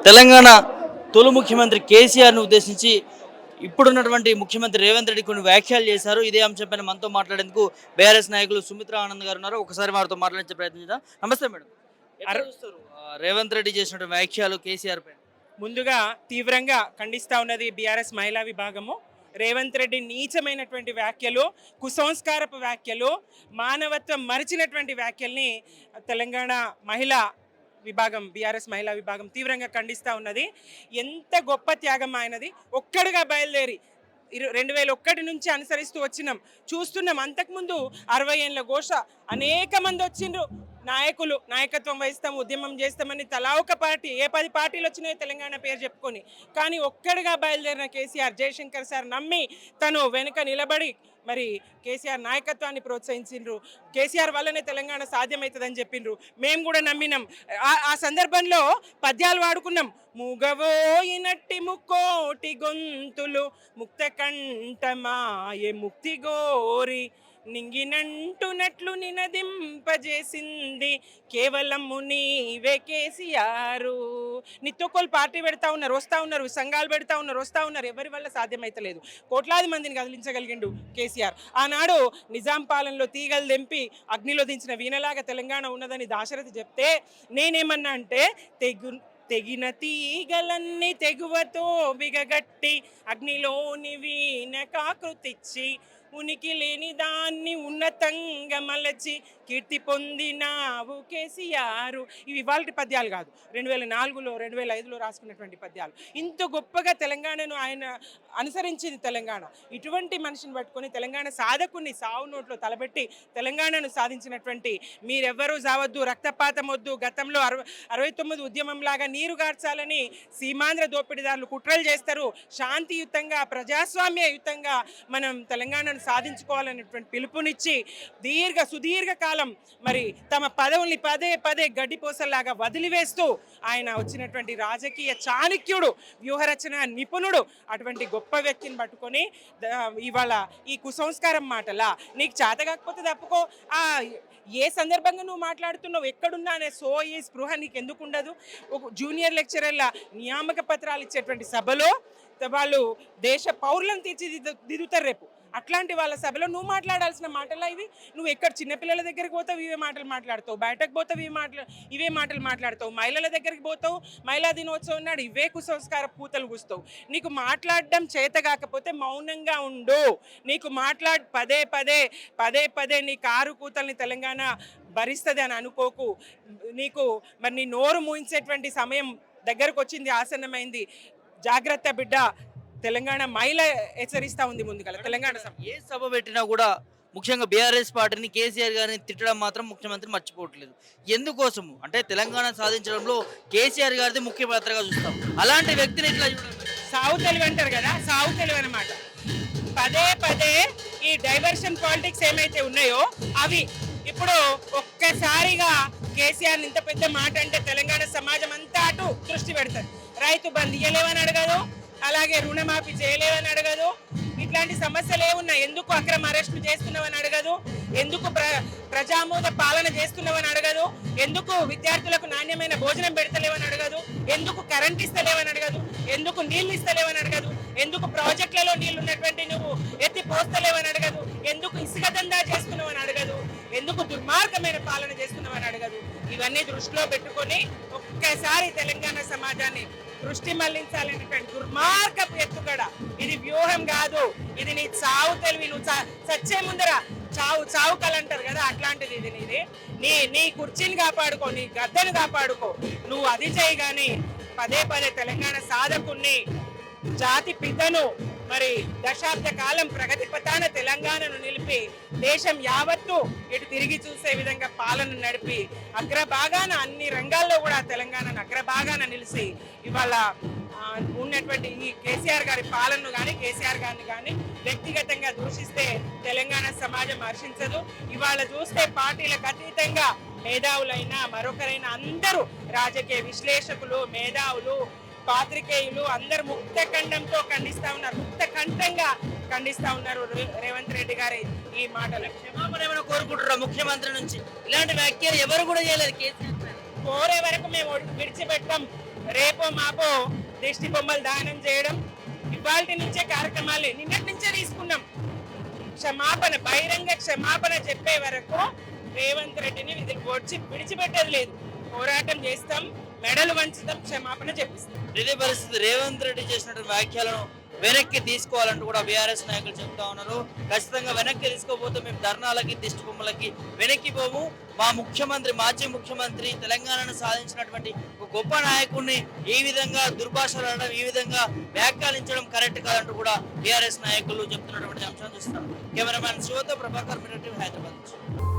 తెలంగాణ తొలి ముఖ్యమంత్రి కేసీఆర్ను ఉద్దేశించి ఇప్పుడున్నటువంటి ముఖ్యమంత్రి రేవంత్ రెడ్డి కొన్ని వ్యాఖ్యలు చేశారు. ఇదే అంశంపైన మనతో మాట్లాడేందుకు బీఆర్ఎస్ నాయకులు సుమిత్రా ఆనంద్ గారు ఉన్నారు. ఒకసారి వారితో మాట్లాడించే ప్రయత్నించాం. నమస్తే మేడం. ఎట్లా చూస్తారు రేవంత్ రెడ్డి చేసినటువంటి వ్యాఖ్యలు కేసీఆర్ పైన? ముందుగా తీవ్రంగా ఖండిస్తా ఉన్నది బీఆర్ఎస్ మహిళా విభాగము. రేవంత్ రెడ్డి నీచమైనటువంటి వ్యాఖ్యలు, కుసంస్కారపు వ్యాఖ్యలు, మానవత్వం మరిచినటువంటి వ్యాఖ్యల్ని తెలంగాణ మహిళా విభాగం, బీఆర్ఎస్ మహిళా విభాగం తీవ్రంగా ఖండిస్తూ ఉన్నది. ఎంత గొప్ప త్యాగం ఆయనది. ఒక్కడుగా బయలుదేరి 2001 నుంచి అనుసరిస్తూ వచ్చినాం, చూస్తున్నాం. అంతకుముందు 60 ఏళ్ళ ఘోష, అనేక మంది వచ్చిండ్రు నాయకులు, నాయకత్వం వహిస్తాం, ఉద్యమం చేస్తామని తలా ఒక పార్టీ, ఏ 10 పార్టీలు వచ్చినాయో తెలంగాణ పేరు చెప్పుకొని. కానీ ఒక్కడిగా బయలుదేరిన కేసీఆర్, జయశంకర్ సార్ నమ్మి తను వెనుక నిలబడి మరి కేసీఆర్ నాయకత్వాన్ని ప్రోత్సహించిండ్రు. కేసీఆర్ వల్లనే తెలంగాణ సాధ్యమవుతుందని చెప్పిండ్రు. మేము కూడా నమ్మినాం. ఆ సందర్భంలో పద్యాలు వాడుకున్నాం. మూగవోయినట్టి ముక్కోటి గొంతులు ముక్త కంఠమాయే ముక్తి గోరి నింగినంటునట్లు నినదింపజేసింది కేవలము నీవే కేసీఆర్. నిత్యొక్కరు పార్టీ పెడతా ఉన్నారు, వస్తూ ఉన్నారు, సంఘాలు పెడతా ఉన్నారు, వస్తూ ఉన్నారు. ఎవరి వల్ల సాధ్యమైతలేదు. కోట్లాది మందిని కదిలించగలిగిండు కేసీఆర్. ఆనాడు నిజాం పాలనలో తీగలు దెంపి అగ్నిలో దించిన వీణలాగా తెలంగాణ ఉన్నదని దాశరథి చెప్తే నేనేమన్నా అంటే తెగిన తీగలన్నీ తెగువతో బిగగట్టి అగ్నిలోని వీణ కాకృతిచ్చి ఉనికి లేని దాన్ని ఉన్నతంగా మలచి కీర్తి పొందినావు కేసీఆర్. ఇవి ఇవాళ పద్యాలు కాదు, 2004లో 2005లో రాసుకున్నటువంటి పద్యాలు. ఇంత గొప్పగా తెలంగాణను ఆయన అనుసరించింది తెలంగాణ. ఇటువంటి మనిషిని పట్టుకొని తెలంగాణ సాధకుని సావు నోట్లో తలబెట్టి తెలంగాణను సాధించినటువంటి మీరెవ్వరూ సావద్దు, రక్తపాతం వద్దు. గతంలో 69 ఉద్యమంలాగా నీరు గార్చాలని సీమాంధ్ర దోపిడీదారులు కుట్రలు చేస్తారు. శాంతియుతంగా, ప్రజాస్వామ్యయుతంగా మనం తెలంగాణను సాధించుకోవాలనేటువంటి పిలుపునిచ్చి సుదీర్ఘ కాలం మరి తమ పదవుల్ని పదే పదే గడ్డిపోసల్లాగా వదిలివేస్తూ ఆయన వచ్చినటువంటి రాజకీయ చాణక్యుడు, వ్యూహరచన నిపుణుడు. అటువంటి గొప్ప వ్యక్తిని పట్టుకొని ఇవాళ ఈ కుసంస్కారం మాటలా, నీకు చేత కాకపోతే తప్పుకో, ఏ సందర్భంగా నువ్వు మాట్లాడుతున్నావు, ఎక్కడున్నా అనే ఈ స్పృహ నీకు ఎందుకు ఉండదు? ఒక జూనియర్ లెక్చరర్ల నియామక పత్రాలు ఇచ్చేటువంటి సభలో వాళ్ళు దేశ పౌరులను తీర్చిదిద్దుతారు రేపు. అట్లాంటి వాళ్ళ సభలో నువ్వు మాట్లాడాల్సిన మాటలా ఇవి? నువ్వు ఎక్కడ చిన్నపిల్లల దగ్గరికి పోతావు ఇవే మాటలు మాట్లాడతావు, బయటకు పోతావు ఇవే మాటలు మాట్లాడతావు, మహిళల దగ్గరికి పోతావు, మహిళా దినోత్సవం నాడు ఇవే కుసంస్కార పూతలు కూస్తావు. నీకు మాట్లాడడం చేత కాకపోతే మౌనంగా ఉండు. నీకు పదే పదే నీ కారు కూతల్ని తెలంగాణ భరిస్తుంది అని అనుకోకు. నీకు మరి నీ నోరు మూయించేటువంటి సమయం దగ్గరకు వచ్చింది, ఆసన్నమైంది. జాగ్రత్త బిడ్డ. తెలంగాణ మహిళ హెచ్చరిస్తూ ఉంది. ముందుగా తెలంగాణ ఏ సభ పెట్టినా కూడా ముఖ్యంగా బీఆర్ఎస్ పార్టీని, కేసీఆర్ గారిని తిట్టడం మాత్రం ముఖ్యమంత్రి మర్చిపోవట్లేదు. ఎందుకోసము అంటే తెలంగాణ సాధించడంలో కేసీఆర్ గారిది ముఖ్య పాత్రగా చూస్తాం. అలాంటి వ్యక్తిని ఇట్లా సావు తెలివి అంటారు కదా, సావు తెలివి అనమాట. పదే పదే ఈ డైవర్షన్ పాలిటిక్స్ ఏమైతే ఉన్నాయో అవి ఇప్పుడు ఒక్కసారిగా కేసీఆర్ ఇంత పెద్ద మాట అంటే తెలంగాణ సమాజం అంతా అటు దృష్టి పెడతారు. రైతు బంద్ ఇయ్యలేవని అడగదు, అలాగే రుణమాఫీ చేయలేవని అడగదు, ఇట్లాంటి సమస్యలు ఏమున్నాయి, ఎందుకు అక్రమ అరెస్టులు చేస్తున్నావని అడగదు, ఎందుకు ప్రజామోద పాలన చేస్తున్నావని అడగదు, ఎందుకు విద్యార్థులకు నాణ్యమైన భోజనం పెడతలేవని అడగదు, ఎందుకు కరెంట్ ఇస్తలేవని అడగదు, ఎందుకు నీళ్ళు ఇస్తలేవని అడగదు, ఎందుకు ప్రాజెక్టులలో నీళ్లు ఉన్నటువంటి నువ్వు ఎత్తి పోస్తలేవని అడగదు, ఎందుకు ఇసుక దందా చేస్తున్నావని అడగదు, ఎందుకు దుర్మార్గమైన పాలన చేస్తున్నావని అడగదు. ఇవన్నీ దృష్టిలో పెట్టుకొని ఒక్కసారి తెలంగాణ సమాజాన్ని దృష్టి మళ్లించాలనేటువంటి దుర్మార్గపు ఎత్తుగడ. ఇది వ్యూహం కాదు, ఇది నీ చావు తెలివి. నువ్వు చచ్చే ముందర చావు కలంటారు కదా, అట్లాంటిది ఇది నీది. నీ కుర్చీని కాపాడుకో, నీ గద్దెను కాపాడుకో. నువ్వు అది చేయి కానీ పదే పదే తెలంగాణ సాధకుణ్ణి, జాతి పితను, మరి దశాబ్ద కాలం ప్రగతి పథాన తెలంగాణను నిలిపి దేశం యావత్తు ఇటు తిరిగి చూసే విధంగా పాలన నడిపి అగ్రభాగాన అన్ని రంగాల్లో కూడా తెలంగాణను అగ్రభాగాన నిలిచి ఇవాళ ఉన్నటువంటి ఈ కేసీఆర్ గారి పాలనను కానీ, కేసీఆర్ గారిని కానీ వ్యక్తిగతంగా దూషిస్తే తెలంగాణ సమాజం హర్షించదు. ఇవాళ చూస్తే పార్టీలకు అతీతంగా మేధావులైనా మరొకరైనా అందరూ రాజకీయ విశ్లేషకులు, మేధావులు, పాత్రికేయులు అందరు ముక్త కంఠంతో ఖండిస్తా ఉన్నారు, ముక్త కంఠంగా ఖండిస్తా ఉన్నారు రేవంత్ రెడ్డి గారి ఈ మాటలు. క్షమాపణ ఏమైనా కోరుకుంటారా ముఖ్యమంత్రి నుంచి? ఇలాంటి వ్యాఖ్యలు ఎవరు కూడా చేయలేదు. కేసీఆర్ కోరే వరకు మేము విడిచిపెట్టాం. రేపో మాపో దిష్టి బొమ్మలు దానం చేయడం, ఇవాళ నుంచే కార్యక్రమాలు నిన్నటి నుంచే తీసుకున్నాం. క్షమాపణ, బహిరంగ క్షమాపణ చెప్పే వరకు రేవంత్ రెడ్డిని విడిచిపెట్టేది లేదు. పోరాటం చేస్తాం, మెడలు వంచుతాం, క్షమాపణ చెప్పిస్తాం. ఇదే పరిస్థితి. రేవంత్ రెడ్డి చేసినటువంటి వ్యాఖ్యలను వెనక్కి తీసుకోవాలంటూ కూడా బీఆర్ఎస్ నాయకులు చెప్తా ఉన్నారు. ఖచ్చితంగా వెనక్కి తీసుకోకపోతే మేము ధర్నాలకి దిష్టి బొమ్మలకి వెనక్కి పోము. మా ముఖ్యమంత్రి, మాజీ ముఖ్యమంత్రి, తెలంగాణను సాధించినటువంటి ఒక గొప్ప నాయకుడిని ఈ విధంగా దుర్భాషలు అనడం, ఈ విధంగా వ్యాఖ్యానించడం కరెక్ట్ కాదంటూ కూడా బీఆర్ఎస్ నాయకులు చెప్తున్నటువంటి అంశాన్ని చూస్తున్నాం. కెమెరామ్యాన్ శివతో ప్రభాకర్, హైదరాబాద్.